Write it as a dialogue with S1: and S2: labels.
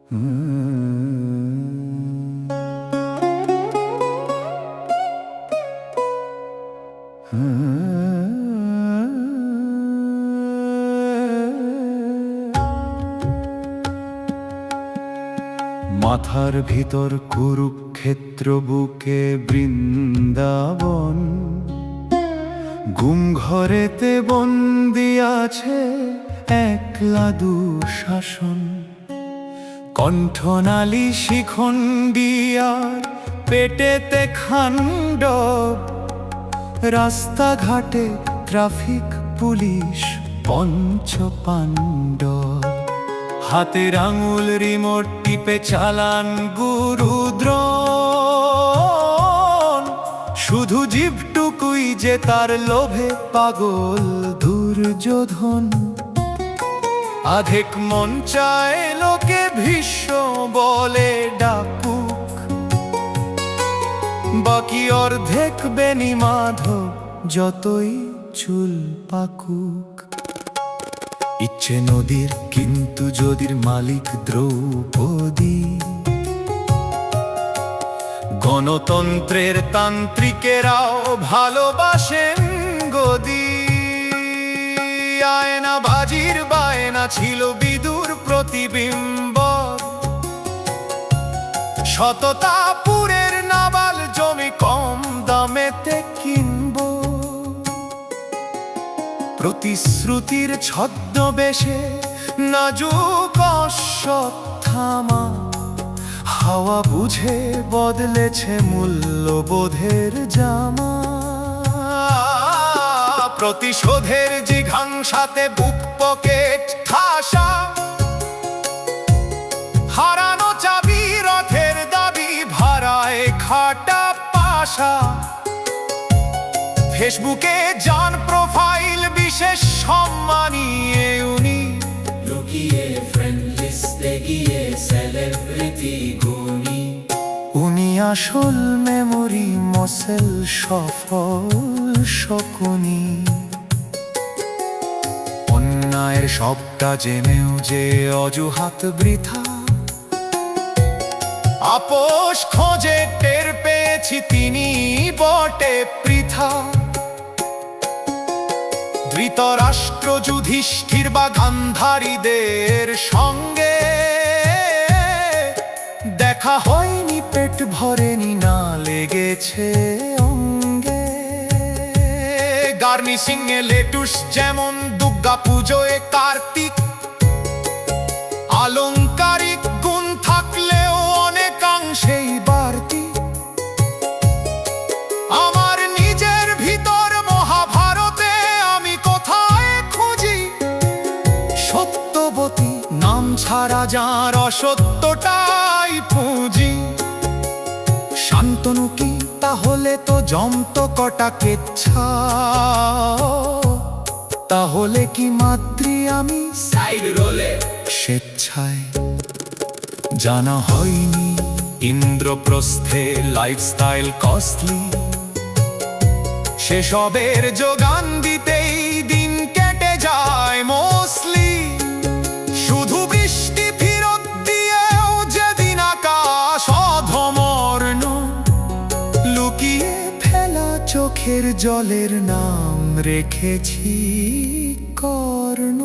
S1: মাথার ভিতর কুরুক্ষেত্র, বুকে বৃন্দাবন, গুম ঘরেতে বন্দি আছে একলা দুঃশাসন। কণ্ঠনালী শিখণ্ডী আর পেটেতে খাণ্ডব, রাস্তাঘাটে ট্রাফিক পুলিশ পঞ্চ পাণ্ডব। হাতের আঙুল রিমোট টিপে চালান গুরুদ্রোণ, শুধু জিভটুকুই যে তার লোভে পাগল দুর্যোধন। আধেক মন চায় লোকে ভীষ্ম বলে ডাকুক, বাকি অর্ধেক বেনি মাধব যতই চুল পাকুক। ইচ্ছে নদীর কিন্তু যদির মালিক দ্রৌপদী, গণতন্ত্রের তান্ত্রিকেরাও ভালোবাসেন গদি। আয়না বাজির বায়না ছিল বিদুর প্রতিবিম্ব, শততাপুরের নাবাল জমি কম দামেতে কিনব। প্রতিশ্রুতির ছদ্মবেশে নাজুক অশ্বত্থামা, হাওয়া বুঝে বদলেছে মূল্যবোধের জামা। প্রতিশোধের জিঘাংসাতে বুক পকেট ঠাসা, হারানো চাবি রথের দাবি ভাড়ায় খাটা পাশা। ফেসবুকে যান প্রোফাইল বিশেষ সম্মানিয়ে উনি,
S2: লুকিয়ে ফ্রেন্ড লিস্টে গিয়ে সেলিব্রিটি গুণী।
S1: উনি আসল মেমোরি মসেল সফল শকুনি। অন্যায়ের সবটা জেনেও যে অজুহাত বৃথা, আপোষ খোঁজে টের পেয়েছি তিনি বটে পৃথা। ধৃতরাষ্ট্র যুধিষ্ঠির বা গান্ধারীদের সঙ্গে দেখা হয়নি, পেট ভরেনি, না লেগেছে অঙ্গে। গার্নিশিং এ লেটুস যেমন দুর্গা পুজোয় কার্তিক, আলংকারিক গুণ থাকলেও অনেকাংশেই বাড়তি। আমার নিজের ভিতর মহাভারতে আমি কোথায় খুঁজি সত্যবতী নাম ছাড়া যার অসত্যটাই পুঁজি। শান্তনু কি তাহলে তো জমত কটা কেচ্ছা, তাহলে কি মাতৃ আমি
S2: সাইড রোলে
S1: স্বেচ্ছায়। জানা হয়নি ইন্দ্রপ্রস্থে লাইফস্টাইল কস্টলি, সেসবের যোগান দিতেই দিন কেটে যায় মোস্টলি। শুধু বৃষ্টি ফিরত দিয়েও যেদিন আকাশ অধমর্ণ, লুকিয়ে ফেলা চোখের জলের নাম রেখেছি কর্ণ।